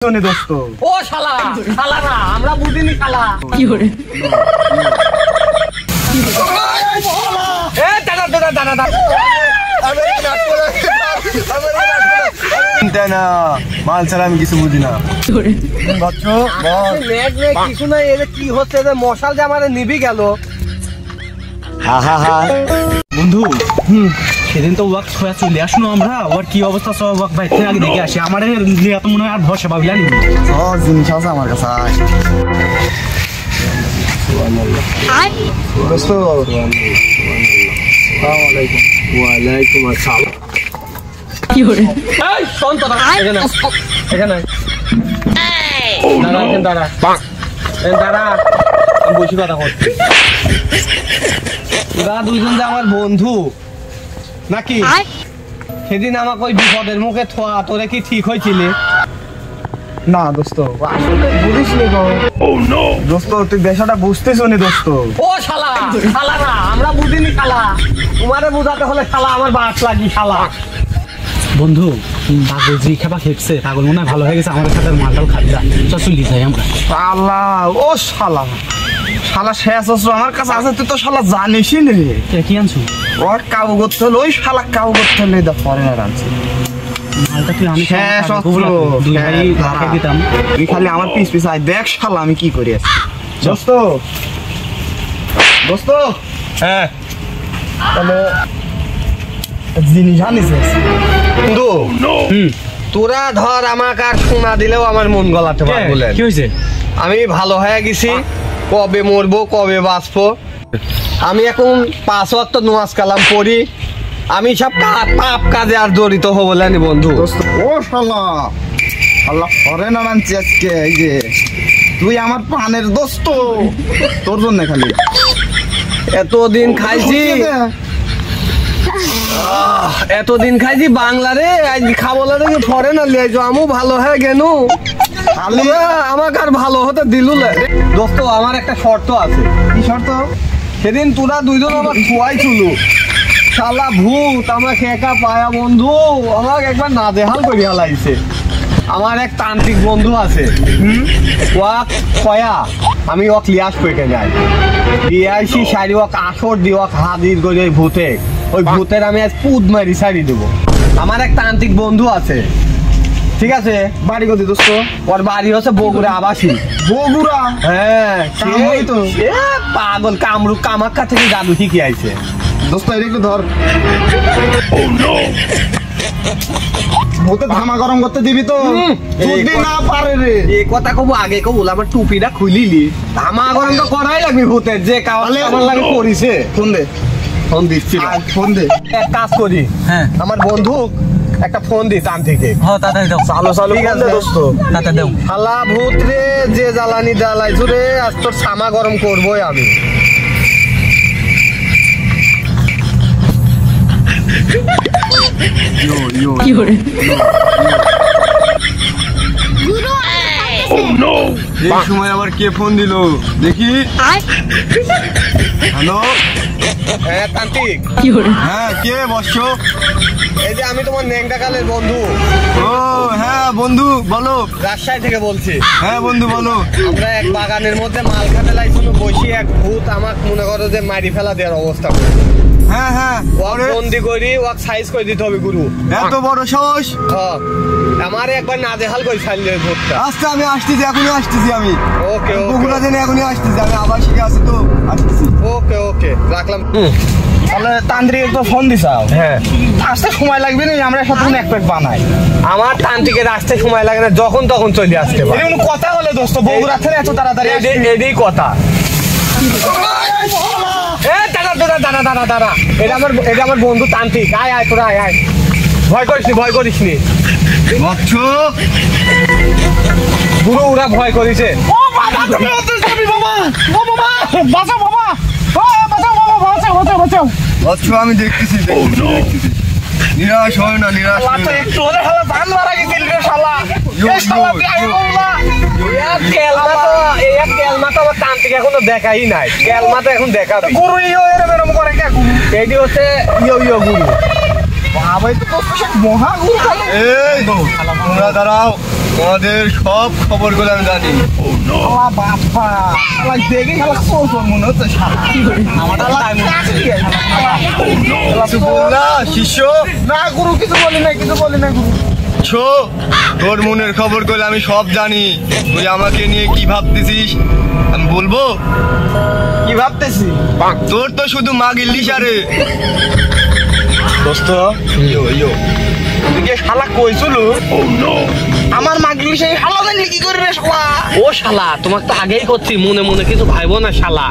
শোনে দোস্ত ও শালা শালা না আমরা বুঝিনি শালা কি করে এ দাদা দাদা দাদা দাদা না মাল ছাড়া আমি কিছু বুঝি না কি করে কিছু নাই এর কি হচ্ছে যে মশাল যে আমার নিভি গেল বন্ধু সেদিন তো ওয়াক ছয়া চলে আসলো আমরা ওর কি অবস্থা সব ওয়াক ভাই আগে দেখে আসি আমার এত মনে হয় আর ভরসা পাবিলা নি জিনিস আছে আমার কাছে দোস্ত ওয়ালাইকুম আসসালাম কি করে এই শোন তো এখানে এখানে দাঁড়া দাঁড়া আমি বসে কথা করছি তোরা দুইজন যে আমার বন্ধু নাকি সেদিন আমাকে ওই বিপদের মুখে থোয়া তোরে কি ঠিক হয়েছিলে না দোস্ত আসলে বুঝিস নি গো দোস্ত তুই বিষয়টা বুঝতেছ নি দোস্ত ও শালা শালা না আমরা বুঝিনি শালা তোমারে বোঝাতে হলে শালা আমার বাস লাগি শালা বন্ধু পাগল জি খাবা খেপছে পাগল মনে হয় ভালো হয়ে গেছে আমাদের সাথে মালটাল খাবি না চলি যাই আমরা শালা ও শালা শালা শেষ অস্ত্র আমার কাছে আছে তুই তো শালা জানিসই নি কি আনছু ওর কাবু করতে হলো ওই শালা কাবু করতে হলে দা ফরেনার আনছে মালটা তুই আমি শেষ অস্ত্র দুই ভাই রাখে দিতাম তুই খালি আমার পিছ আয় দেখ শালা আমি কি করি আছি দোস্ত দোস্ত হ্যাঁ তাহলে জিনিস জানিস বন্ধু তোরা ধর আমাকে আর শোনা দিলেও আমার মন গলাতে পারবো না। কি হয়েছে আমি ভালো হয়ে গেছি কবে মরবো কবে বাঁচবো আমি এখন 5 ওয়াক্ত নামাজ কালাম পড়ি আমি সব পাপ কাজে আর জড়িত হবো না বন্ধু দোস্ত ও শালা শালা ফরেনার আনছি আজকে এই যে তুই আমার পানের দোস্ত তোর জন্য খালি এতদিন খাইছি বাংলারে আজ খাবো না দেখি ফরেনার লিয়েছো আমু ভালো হয়ে গেল আমাকে আর ভালো হতে দিল দোস্ত আমার একটা শর্ত আছে কি শর্ত সেদিন তোরা দুইজন আমার খুয়াই ছিল শালা ভূত আমাকে একা পায়া বন্ধু আমাকে একবার নাজেহাল করে হালাইছে আমার এক তান্ত্রিক বন্ধু আছে ওয়াক খয়া আমি ওয়াক লিয়াস পেটে যাই দিয়ে আইসি সারি ওয়াক আসর দি ওয়াক হাজির করে ওই ভূতে ওই ভূতের আমি আজ পুদ মারি সারি দেবো আমার এক তান্ত্রিক বন্ধু আছে ঠিক আছে বাড়ি কোথায় দোস্ত ওর বাড়ি হচ্ছে বগুড়া আবাসী বগুড়া হ্যাঁ কামরূপ তো। পাগল কামরূপ কামাখ্যা থেকে জাদু শিখে আইছে দোস্ত এটা একটু ধর ভূতে ধামা গরম করতে দিবি তো যদি না পারে রে এই কথা কব আগে কব আমার টুপিটা খুলিলি ধামা গরম তো করাই লাগবে ভূতের যে আমার লাগে করিছে ফোন দে ফোন দিচ্ছি ফোন দে এক কাজ করি হ্যাঁ আমার বন্ধু একটা ফোন দি টান থেকে হ তাড়াতাড়ি দাও চালো চালো ঠিক ফোন আছে। দে দোস্ত তাড়াতাড়ি দাও শালা ভূত রে যে জ্বালানি জ্বালাইছো রে আজ তোর সামা গরম করবোই আমি কি করে এই সময় আবার কে ফোন দিল দেখি হ্যালো হ্যাঁ তান্ত্রিক কি করে হ্যাঁ কে বসছ এই যে আমি তোমার ন্যাংটা কালের বন্ধু ও হ্যাঁ বন্ধু বলো রাজশাহী থেকে বলছি হ্যাঁ বন্ধু বলো আমরা এক বাগানের মধ্যে মাল খাতে লাইছিল বসি এক ভূত আমাকে মনে করো যে মারি ফেলা দেওয়ার অবস্থা করছে হ্যাঁ হ্যাঁ ওয়াক বন্দি করি ওয়াক সাইজ করে দিতে হবে গুরু এত বড় সাহস হ্যাঁ আমার একবার নাজেহাল করে ছাড়লে ভূতটা আজকে আমি আসতেছি এখনই আসতেছি আমি ওকে বগুড়া দিনে এখনই আসতেছি আমি আবার শিখে আসি তো আসতেছি ওকে ওকে রাখলাম তাহলে তান্ত্রিক তো ফোন দিছাও হ্যাঁ আসতে সময় লাগবে না আমরা সাথে এক প্যাক বানাই আমার তান্ত্রিকের আসতে সময় লাগে না যখন তখন চলে আসতে পারে এরকম কথা হলে দোস্ত বগুড়া থেকে এত তাড়াতাড়ি এটাই কথা দাঁড়া এটা আমার বন্ধু তান্ত্রিক আয় আয় তোরা আয় ভয় করিস নি বচ্চ গুরু ওরা ভয় করিছে বচ্চ আমি দেখতেছি নিরাশ হয় না নিরাশ হয় না। তান্ত্রিক এখনো দেখাই নাই কেলমা তো এখন দেখাবি এটি হচ্ছে ইয়ো গুরু বাবাই তো মহা গুরু খালি। এই তোমরা দাঁড়াও, তোমাদের সব খবরগুলো আমি জানি। বাবা শালা দেখে শালা কোন মনে হচ্ছে শালা। আমাদের তাই মনে হচ্ছে। কিছু বল না শিষ্য। না গুরু কিছু বলি না, কিছু বলি না গুরু। ছো, তোর মনের খবর কইলে আমি সব জানি। তুই আমাকে নিয়ে কি ভাবতেছিস আমি বলবো? কি ভাবতেছি? তোর তো শুধু মা গিল্লি সারে। দোস্ত তুই কি শালা কইছিল? আমার মাগলি সেই শালা জানলি কি করে রে শালা? ও শালা, তোমাকে তো আগেই করছি, মনে মনে কিছু ভাইবো না শালা।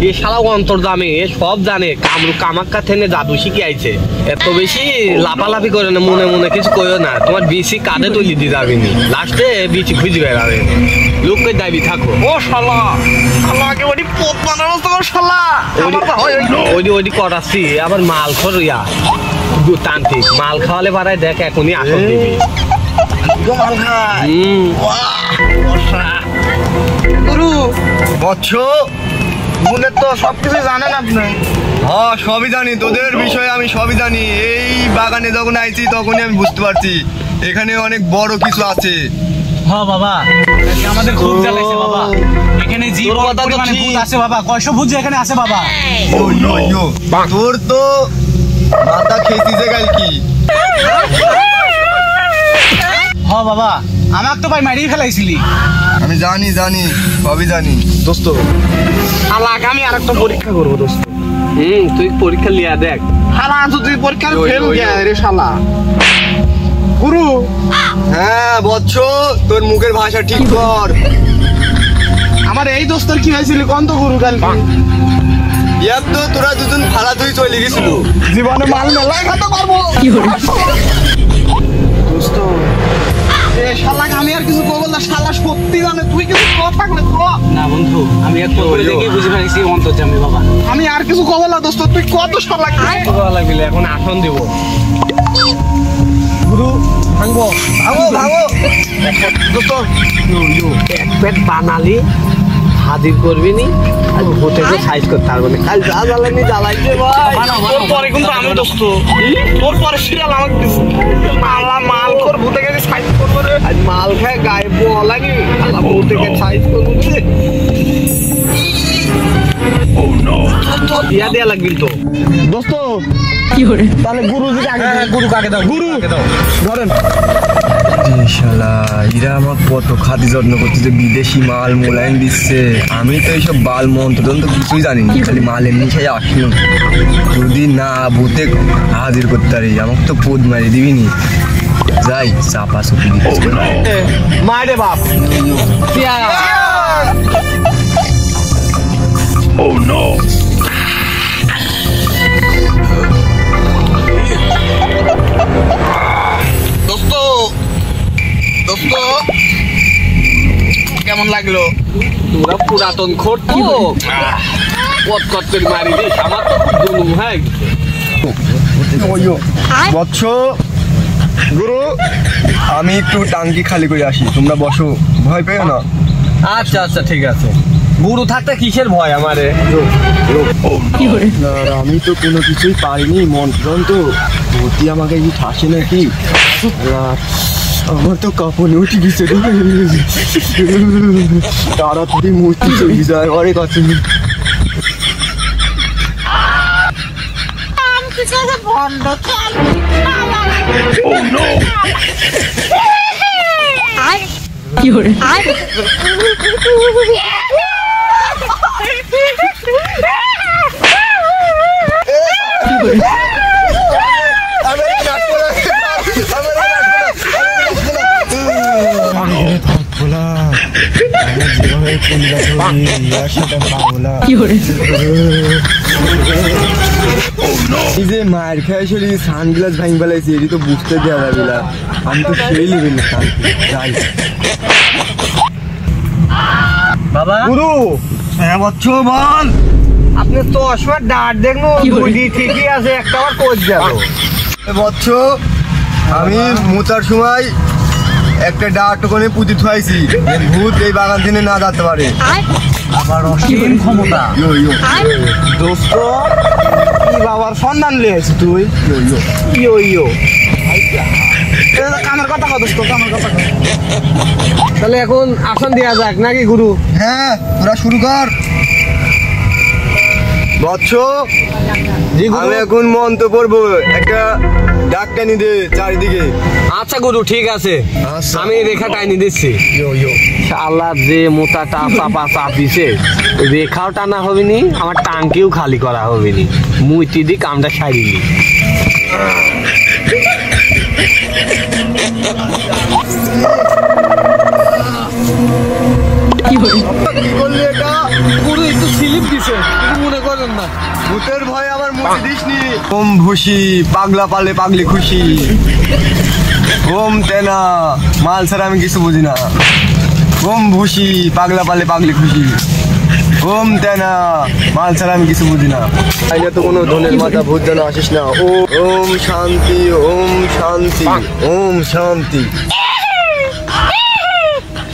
এ শালা অন্তর্জামে, এ সব জানে। কামাক্কা থেকে জাদু শিখে আইছে। এত বেশি লাফালাফি করে না, মনে মনে কিছু কইও না। তোমার বিসি কাঁধে তুলি দিয়ে যাবে নি, লাস্টে বিচি খুঁজে বেড়াবে। লোককে দাবি থাকো। ও শালা শালাকে ওডি পোত বানানো তো শালা। ওইটি করাচ্ছি, আবার মাল খরিয়া তান্ত্রিক মাল খাওয়ালে পারায় দেখ এখনই আসল দিবি। মাল খায় গুরু। বৎস, গুণের তো সবকিছু জানেন আপনি। হ্যাঁ সবই জানি, তোদের বিষয়ে আমি সবই জানি। এই বাগানে যখন আইছি তখনই আমি বুঝতে পারছি এখানে অনেক বড় কিছু আছে। হ্যাঁ বাবা, আজকে আমাদের খুব জ্বালাইছে বাবা। এখানে জীব তোর কথা তো পরিমাণে ঠিক। ভূত আছে বাবা, কয়শো ভূত যে এখানে আছে বাবা। তোর তো মাথা খেয়েছিস গাল কি? হ্যাঁ বাবা, আমাকে তো ভাই মারিয়ে ফেলাইছিলি। আমি জানি সবই জানি। দোস্ত শালাকে আমি আরেকটা পরীক্ষা করবো দোস্ত। তুই পরীক্ষা লিয়া দেখ। শালা তুই পরীক্ষা ফেল গিয়া রে শালা। গুরু হ্যাঁ বৎস, তোর মুখের ভাষা ঠিক কর। আমার এই দোস্তর কি হয়েছিল কোন তো গুরু কালকে? ইয়ার তো তোরা দুজন ভাড়া তুই চলে গেছিল। জীবনে মাল মেলায় খাতে পারবো। দোস্ত এ শালাকে আমি আর কিছু করবো না। শালা সত্যি জানে, তুই কিছু কর থাকলে তো। না বন্ধু, আমি এক করে দেখে বুঝে ফেলেছি অন্তর্জামী বাবা। আমি আর কিছু করবো না দোস্ত, তুই কত শালাকে লাগলে এখন আসন দিব। গুরু ভাঙবো ভাঙো দোস্ত। এক প্যাট বানালি হাজির করবি নি, আর ভোটেকে সাইজ করতে পারবো না। কাল যা জ্বালানি জ্বালাইছে ভাই। তোর পরে কিন্তু আমি দোস্ত, তোর পরে সিরিয়াল আমাকে দিস। মাল কর ভূতে গেছে সাইজ করবো রে। আজ মাল খায় গায়ে বলানি, আল্লাহ ভোটেকে সাইজ করবো রে। ইয়া দেয়া লাগবে তো দোস্ত তাহলে গুরু যদি আগে গুরু কাকে দাও, গুরু ধরেন। শালা এরা আমার কত খাতি যত্ন করছে, যে বিদেশি মাল মোলায়েম দিচ্ছে। আমি তো এইসব বাল মন্ত্র কিছুই জানি না, খালি মাল এমনি খাই আসলো। যদি না ভূতে হাজির করতে পারি আমাকে তো পোদ মারি দিবি নি। যাই চাপা চুপি দিচ্ছে। মারে বাপ। দোস্ত দোস্ত কেমন লাগলো? তোরা পুরাতন খোর তো কত কত করে মারি দিস, আমার তো দুলুম। হ্যাঁ বৎস, গুরু আমি একটু টাঙ্কি খালি করে আসি, তোমরা বসো, ভয় পেও না। আচ্ছা আচ্ছা ঠিক আছে। গুরু থাকতে কিসের ভয় আমারে? আমি তো কোনো কিছুই পারিনি, মন্ত্রণ তো ভূতি আমাকে কি ঠাসে নাকি? আমার তো কাপড় উঠে গেছে, তাড়াতাড়ি মূর্তি চলে যায় অনেক আছে। যে মায়ের খেয়ে শরীর সানগ্লাস ভাঙ ফেলাইছে, এটি তো বুঝতে দেওয়া যাবে না। আমি তো সেই লেভেল যাই। বাবা গুরু হ্যাঁ বচ্চ বল। আপনি তো অসময় ডাট দেখলো ঠিকই আছে, একটা আবার কোচ যাবো। বচ্চ আমি মুতার সময় একটা ডাট ওখানে পুঁতি থুয়াইছি, ভূত এই বাগান থেকে না যেতে পারে। আবার অসীম ক্ষমতা। ইয়ো দোস্ত কি বাবার সন্ধান লিয়েছিস তুই? ইয়ো ইয়ো কামের কথা কত কামের কথা। তাহলে এখন আসন দেওয়া যাক নাকি গুরু? হ্যাঁ তোরা শুরু কর। বৎস আমি এখন মন্ত্র পড়বো, একটা ডাক টানি দে চারিদিকে। আচ্ছা গুরু ঠিক আছে, আচ্ছা। আমি রেখা টাইনি দিচ্ছি। শালা যে মোটাটা চাপা চাপিছে, রেখাও টানা হবে নি, আমার টাঙ্কিও খালি করা হবে নি, মুইতি দি কামটা সারিনি। কি hore কি করলি এটা? গুরু একটু স্লিপ দিছে, কিছু মনে করেন না। ভূতের ভয় আমার মুখে দিসনি। ওম ভুসি পাগলা পালে পাগলি খুশি, ওম তেনা মাল ছাড়া আমি কিছু বুঝি না। ওম ভুসি পাগলা পালে পাগলি খুশি, ওম তেনা মাল ছাড়া আমি কিছু বুঝি না। আইলে তো কোনো ধনের মাথা ভূত যেন আসিস না। ওম শান্তি, ওম শান্তি, ওম শান্তি।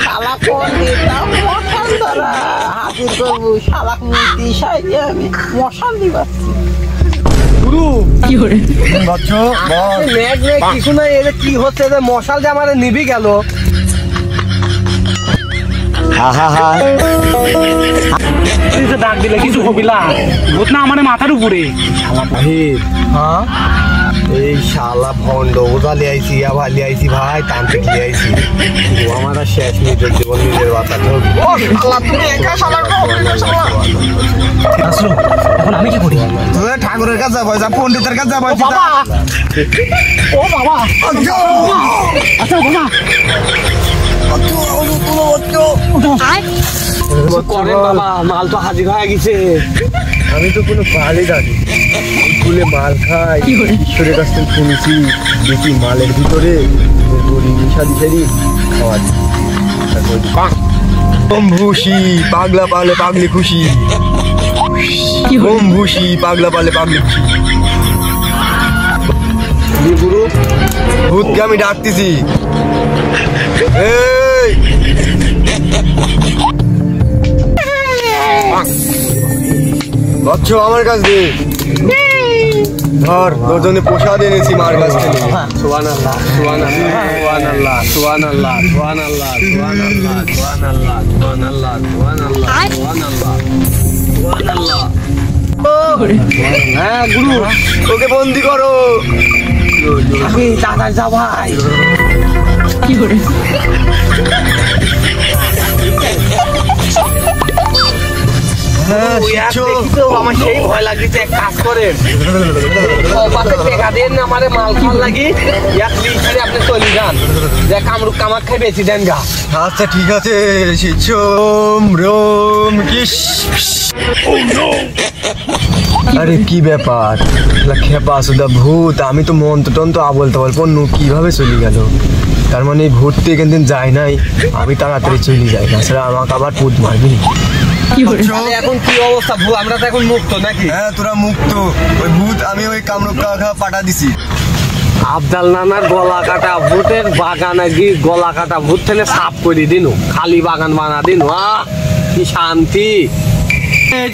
শালা কোন দিতা মশাল ধরা হাজির করবো, শালা মুতি সাইজে আমি মশাল দিবাচ্ছি। গুরু কি hore বৎস বল। মেঘ মেঘ কিছু নাই, এটা কি হচ্ছে যে মশাল যে আমার নিভি গেল। তুই যে ডাক দিলে কিছু হবিলা, ভূত না আমার মাথার উপরে। হ্যাঁ এই শালা ভন্ড ওজা লিয়াইছি, আবার লিয়াইছি ভাই, তান্ত্রিক লিয়াইছি। আমার আর শেষ নিজের জীবন নিজের বাঁচাতে হবে। আসলো এখন আমি কি করি? তুই ঠাকুরের কাছে যাবো, যা পণ্ডিতের কাছে যাবো। বাবা ও বাবা, আচ্ছা বাবা করেন বাবা, মাল তো হাজির হয়ে গেছে। আমি তো কোনো মালই জানি, ফুলে মাল খাই, কি hore ঈশ্বরের কাছ থেকে শুনেছি দেখি মালের ভিতরে মিশালি সারি খাওয়া যায়। ওম ভুসি পাগলা পালে পাগলি খুশি, কি hore ওম ভুসি পাগলা পালে পাগলি খুশি। গুরু ভূতকে আমি ডাকতেছি। এই বৎস আমার কাছ দে, ধর তোর জন্য প্রসাদ এনেছি মার কাছ থেকে। সুবহানাল্লাহ সুবহানাল্লাহ সুবহানাল্লাহ সুবহানাল্লাহ সুবহানাল্লাহ সুবহানাল্লাহ সুবহানাল্লাহ সুবহানাল্লাহ সুবহানাল্লাহ সুবহানাল্লাহ সুবহানাল্লাহ। hore হ্যাঁ গুরু, ওকে বন্দি করো। আমি দাদা যা ভাই। কি hore হ্যাঁ ওই এক শিখছো? দেখি তো আমার সেই ভয় লাগছে, এক কাজ করেন পাশে টেকা দেন না, আমারে মাল খাল লাগি এক লিটারে আপনি চলে যান, যে কামরুক কামাক খাই বেশি দেন গা। আচ্ছা ঠিক আছে শিখছো। ওম রোম কিস। আরে কি ব্যাপার, খেপা সুদা ভূত, আমি তো মন্ত্র টন্ত্র আবল তাবল পণ্য কিভাবে চলে গেল? তার মানে এই ভূত তো এখান দিন যায় নাই, আমি তাড়াতাড়ি চলে যাই, তাছাড়া আমাকে আবার ভূত মারবি। কি hore তাহলে এখন কি অবস্থা? আমরা তো এখন মুক্ত নাকি? হ্যাঁ তোরা মুক্ত। ওই ভূত আমি ওই কামরূপ কাকা পাঠা দিছি। আবদাল নানার গলা কাটা ভূতের বাগানে গিয়ে গলা কাটা ভূত থেকে সাফ করে দিন, খালি বাগান বানা দিন। কি শান্তি।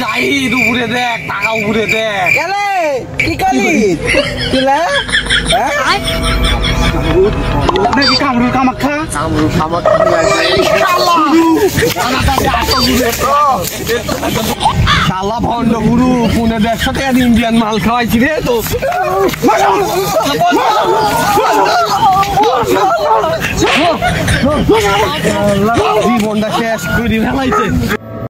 যাই উপরে দেখ, টাকা উপরে দেখ। গেলে কি কালি কিলা নাকি কামরুল কামাখ্যা শালা ভণ্ড গুরু, পুনে 150 টাকা ইন্ডিয়ান মাল খাওয়াইছি রে তো। জীবনটা শেষ করে ফেলাইছে।